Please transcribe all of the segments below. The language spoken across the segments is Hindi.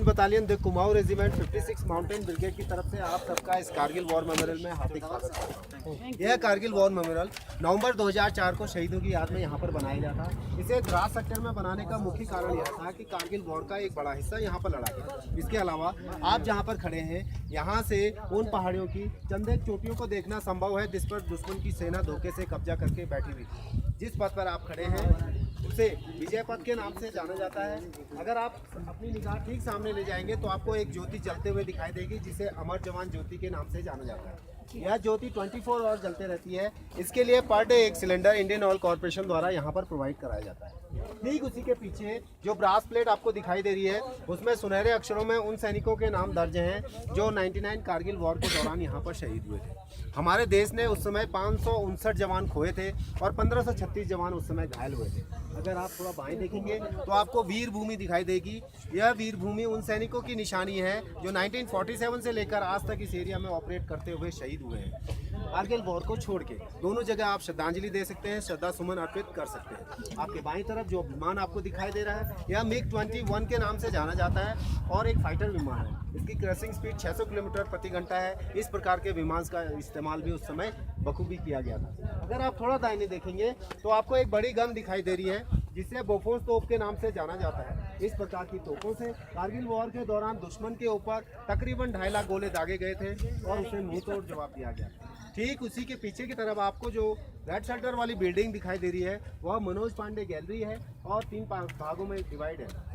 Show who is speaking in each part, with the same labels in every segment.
Speaker 1: Battalion the Kumaon regiment 56 mountain brigade की तरफ से आप सबका इस कारगिल वॉर मेमोरियल में हार्दिक स्वागत करता हूँ। यह कारगिल वॉर मेमोरियल नवंबर 2004 को शहीदों की याद में यहाँ पर बनाया गया था। इसे द्रास सेक्टर में बनाने का मुख्य कारण यह था कि कारगिल वॉर का एक बड़ा हिस्सा यहाँ पर लड़ा गया। इसके अलावा आप जहाँ पर खड़े हैं यहाँ से उन पहाड़ियों की चंद एक चोटियों को देखना संभव है जिस पर दुश्मन की सेना धोखे से कब्जा करके बैठी हुई थी। जिस पथ पर आप खड़े हैं उसे विजय पथ के नाम से जाना जाता है। अगर आप अपनी निगाह ठीक सामने ले जाएंगे तो आपको एक ज्योति जलते हुए दिखाई देगी जिसे अमर जवान ज्योति के नाम से जाना जाता है। यह ज्योति 24 आवर जलते रहती है। इसके लिए पर डे एक सिलेंडर इंडियन ऑयल कॉर्पोरेशन द्वारा यहाँ पर प्रोवाइड कराया जाता है। ठीक उसी के पीछे जो ब्रास प्लेट आपको दिखाई दे रही है उसमें सुनहरे अक्षरों में उन सैनिकों के नाम दर्ज हैं जो 99 कारगिल वॉर के दौरान यहाँ पर शहीद हुए थे। हमारे देश ने उस समय 559 जवान खोए थे और 1536 जवान उस समय घायल हुए थे। अगर आप थोड़ा बाएं देखेंगे तो आपको वीर भूमि दिखाई देगी। यह वीर भूमि उन सैनिकों की निशानी है जो 1947 से लेकर आज तक इस एरिया में ऑपरेट करते हुए शहीद हुए हैं। कारगिल वॉर को छोड़ के दोनों जगह आप श्रद्धांजलि दे सकते हैं, श्रद्धा सुमन अर्पित कर सकते हैं। आपके बाईं तरफ जो विमान आपको दिखाई दे रहा है यह MiG-21 के नाम से जाना जाता है और एक फाइटर विमान है। इसकी क्रॉसिंग स्पीड 600 किलोमीटर प्रति घंटा है। इस प्रकार के विमान का इस्तेमाल भी उस समय बखूबी किया गया था। अगर आप थोड़ा दाहिने देखेंगे तो आपको एक बड़ी गन दिखाई दे रही है जिसे बोफोर्स तोप के नाम से जाना जाता है। इस प्रकार की तोपों से कारगिल वॉर के दौरान दुश्मन के ऊपर तकरीबन 2.5 लाख गोले दागे गए थे और उसे मुंह तोड़ जवाब दिया गया। ठीक उसी के पीछे की तरफ आपको जो रेड शटर वाली बिल्डिंग दिखाई दे रही है वह मनोज पांडे गैलरी है और 3 भागों में डिवाइड है।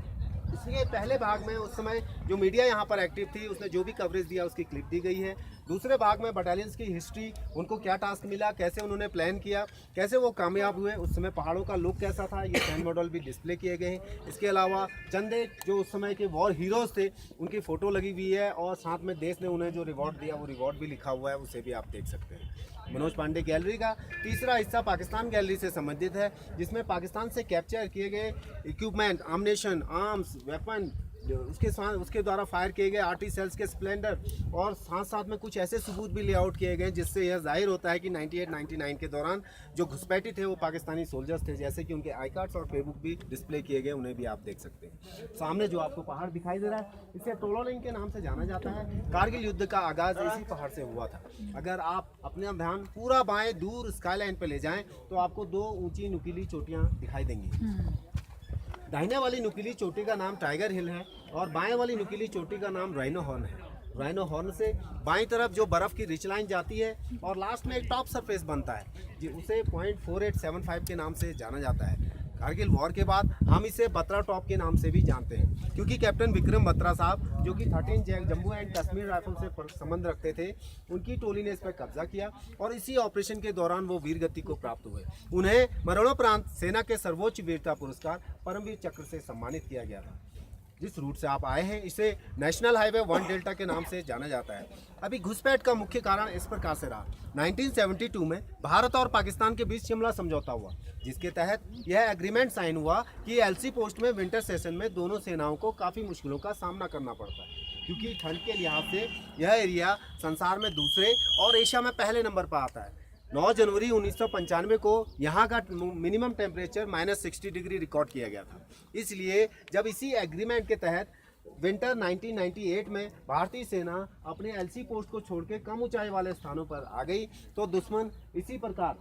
Speaker 1: इसलिए पहले भाग में उस समय जो मीडिया यहाँ पर एक्टिव थी उसने जो भी कवरेज दिया उसकी क्लिप दी गई है। दूसरे भाग में बटालियंस की हिस्ट्री, उनको क्या टास्क मिला, कैसे उन्होंने प्लान किया, कैसे वो कामयाब हुए, उस समय पहाड़ों का लुक कैसा था, ये सैंड मॉडल भी डिस्प्ले किए गए हैं। इसके अलावा चंद जो उस समय के वॉर हीरोज़ थे उनकी फ़ोटो लगी हुई है और साथ में देश ने उन्हें जो रिवॉर्ड दिया वो रिवॉर्ड भी लिखा हुआ है, उसे भी आप देख सकते हैं। मनोज पांडे गैलरी का तीसरा हिस्सा पाकिस्तान गैलरी से संबंधित है जिसमें पाकिस्तान से कैप्चर किए गए इक्विपमेंट, आर्मनेशन, आर्म्स, वेपन, उसके द्वारा फायर किए गए आरटी सेल्स के स्प्लेंडर और साथ साथ में कुछ ऐसे सबूत भी लेआउट किए गए जिससे यह जाहिर होता है कि 98-99 के दौरान जो घुसपैठी थे वो पाकिस्तानी सोल्जर्स थे, जैसे कि उनके आई कार्ड्स और फेसबुक भी डिस्प्ले किए गए, उन्हें भी आप देख सकते हैं। सामने जो आपको पहाड़ दिखाई दे रहा है इसे टोलोलिंग के नाम से जाना जाता है। कारगिल युद्ध का आगाज इसी पहाड़ से हुआ था। अगर आप अपना ध्यान पूरा बाएं दूर स्काईलाइन पर ले जाएं तो आपको 2 ऊंची नुकीली चोटियां दिखाई देंगी। दाहिने वाली नुकीली चोटी का नाम टाइगर हिल है और बाएं वाली नुकीली चोटी का नाम राइनो हॉर्न है। राइनो हॉर्न से बाईं तरफ जो बर्फ़ की रिच लाइन जाती है और लास्ट में एक टॉप सरफेस बनता है जी, उसे .4875 के नाम से जाना जाता है। कारगिल वॉर के बाद हम इसे बत्रा टॉप के नाम से भी जानते हैं क्योंकि कैप्टन विक्रम बत्रा साहब जो कि 13 जम्मू एंड कश्मीर राइफल से संबंध रखते थे, उनकी टोली ने इस पर कब्जा किया और इसी ऑपरेशन के दौरान वो वीर गति को प्राप्त हुए। उन्हें मरणोपरांत सेना के सर्वोच्च वीरता पुरस्कार परमवीर चक्र से सम्मानित किया गया था। जिस रूट से आप आए हैं इसे नेशनल हाईवे 1 डेल्टा के नाम से जाना जाता है। अभी घुसपैठ का मुख्य कारण इस प्रकार से रहा। 1972 में भारत और पाकिस्तान के बीच शिमला समझौता हुआ जिसके तहत यह एग्रीमेंट साइन हुआ कि एलसी पोस्ट में विंटर सेशन में दोनों सेनाओं को काफ़ी मुश्किलों का सामना करना पड़ता है क्योंकि ठंड के लिहाज से यह एरिया संसार में दूसरे और एशिया में पहले नंबर पर आता है। 9 जनवरी 1995 को यहाँ का मिनिमम टेम्परेचर -60 डिग्री रिकॉर्ड किया गया था। इसलिए जब इसी एग्रीमेंट के तहत विंटर 1998 में भारतीय सेना अपने एलसी पोस्ट को छोड़ के कम ऊंचाई वाले स्थानों पर आ गई तो दुश्मन इसी प्रकार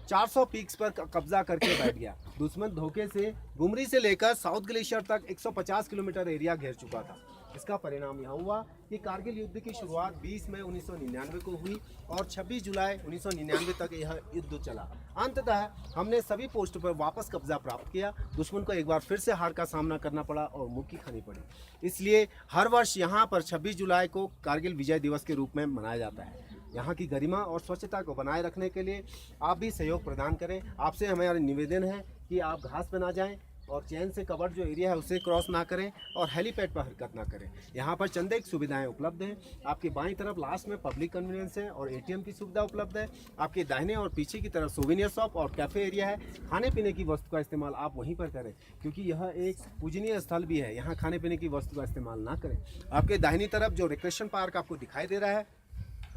Speaker 1: 400 पीक्स पर कब्जा करके बैठ गया। दुश्मन धोखे से गुमरी से लेकर साउथ ग्लेशियर तक 150 किलोमीटर एरिया घेर चुका था। इसका परिणाम यह हुआ कि कारगिल युद्ध की शुरुआत 20 मई 1999 को हुई और 26 जुलाई 1999 तक यह युद्ध चला। अंततः हमने सभी पोस्ट पर वापस कब्जा प्राप्त किया। दुश्मन को एक बार फिर से हार का सामना करना पड़ा और मुक्की खानी पड़ी। इसलिए हर वर्ष यहाँ पर 26 जुलाई को कारगिल विजय दिवस के रूप में मनाया जाता है। यहाँ की गरिमा और स्वच्छता को बनाए रखने के लिए आप भी सहयोग प्रदान करें। आपसे हमारा निवेदन है कि आप घास पे ना जाएं और चैन से कवर्ड जो एरिया है उसे क्रॉस ना करें और हेलीपैड पर हरकत ना करें। यहाँ पर चंद एक सुविधाएं उपलब्ध हैं। आपकी बाईं तरफ लास्ट में पब्लिक कन्वीनियंस है और एटीएम की सुविधा उपलब्ध है। आपके दाहिने और पीछे की तरफ सोवेनियर शॉप और कैफ़े एरिया है। खाने पीने की वस्तु का इस्तेमाल आप वहीं पर करें क्योंकि यह एक पूजनीय स्थल भी है। यहाँ खाने पीने की वस्तु का इस्तेमाल ना करें। आपके दाहिनी तरफ जो रिक्रेशन पार्क आपको दिखाई दे रहा है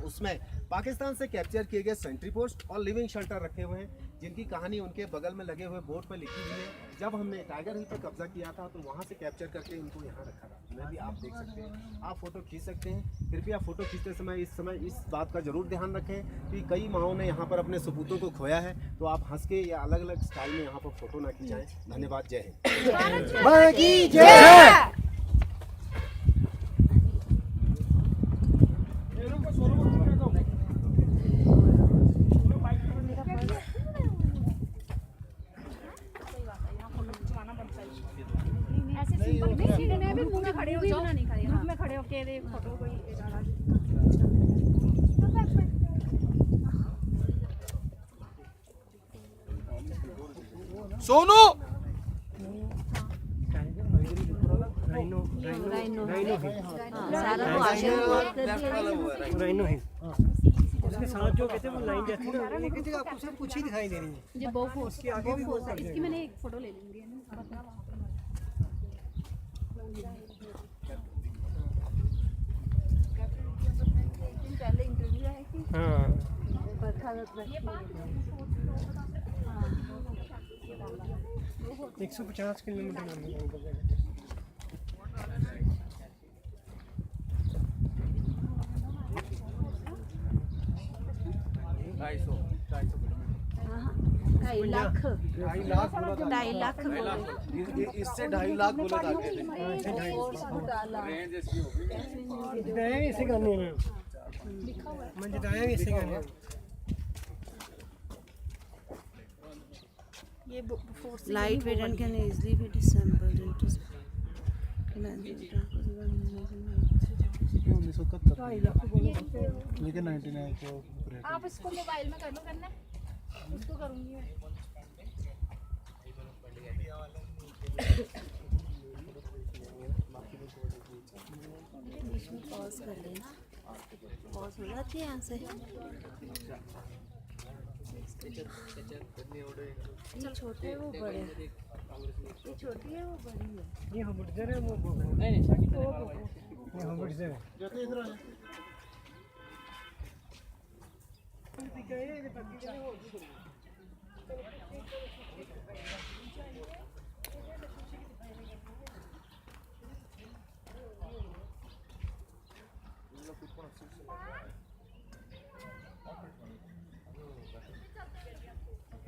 Speaker 1: उसमें पाकिस्तान से कैप्चर किए गए सेंट्री पोस्ट और लिविंग शेल्टर रखे हुए हैं, जिनकी कहानी उनके बगल में लगे हुए बोर्ड पर लिखी हुई है। जब हमने टाइगर हिल पर कब्जा किया था तो वहाँ से कैप्चर करके उनको यहाँ रखा था। मैं भी आप देख सकते हैं, आप फोटो खींच सकते हैं। कृपया फोटो खींचते समय इस बात का जरूर ध्यान रखें कि कई माओं ने यहाँ पर अपने सपूतों को खोया है, तो आप हंस के या अलग अलग स्टाइल में यहाँ पर फोटो ना खिंचाएं। धन्यवाद। जय हिंद।
Speaker 2: सोनू
Speaker 3: राइनो है उसके साथ जो कहते हैं वो लाइन जाती है ना, लेकिन आपको सब कुछ ही दिखाई दे रही है।
Speaker 4: ये बोफोर्स के आगे भी बोफोर्स है। इसकी मैंने एक फोटो ले लूंगी ना। पहले इंटरव्यू है कि
Speaker 3: हाँ 150 किलोमीटर
Speaker 4: ढाई लाख
Speaker 1: 2.5 लाख इससे 2.5 लाख बोले था
Speaker 3: इसे करने में मैं जिताया भी इसे करने
Speaker 4: ये force
Speaker 5: Light weight and can easily be disassembled into
Speaker 1: लेकिन 99 को
Speaker 4: आप इसको मोबाइल में कर लो करना उसको करूंगी मैं।
Speaker 5: बीच में पॉज कर लेना, पॉज हो जाती है यहाँ से। ये छोटे है वो बड़े, ये छोटी है वो बड़ी है।
Speaker 3: ये हम उधर है वो ये हम उधर है
Speaker 1: जाते इधर आ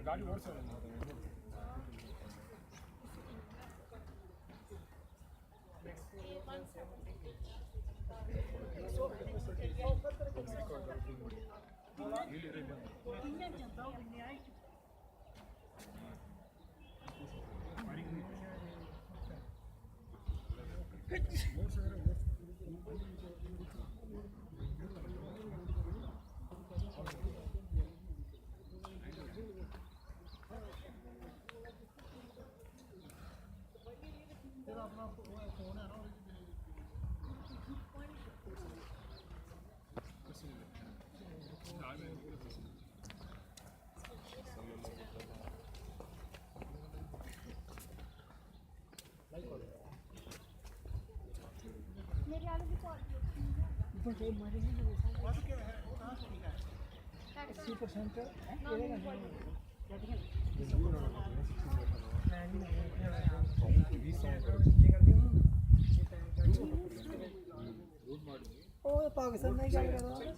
Speaker 1: गाड़ी और से पाकिस्तान नहीं क्या कर रहा है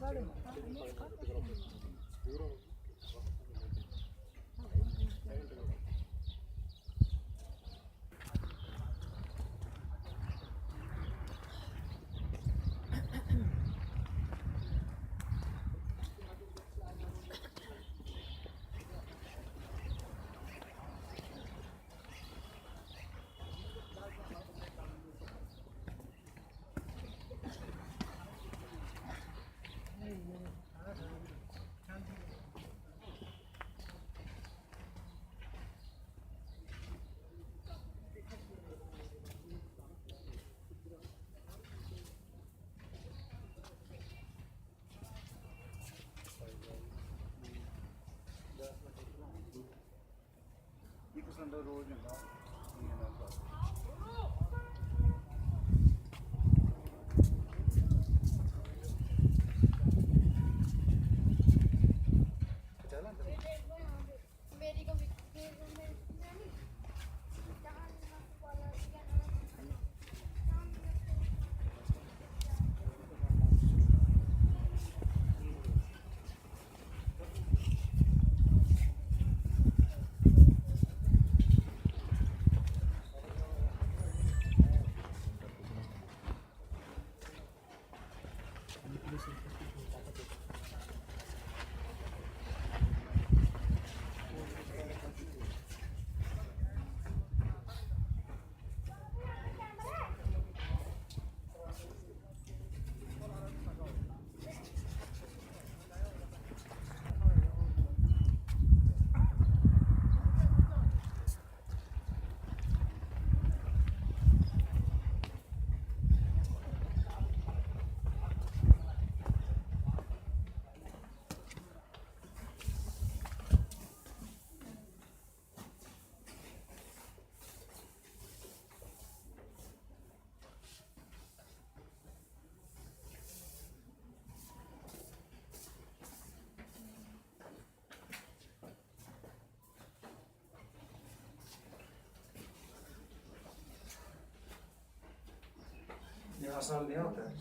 Speaker 2: ये हर साल नया होता है।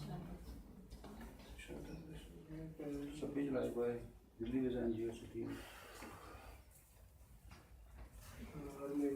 Speaker 2: 26 जुलाई को है, दिल्ली में एनजीओ छुट्टी है।
Speaker 1: हर महीने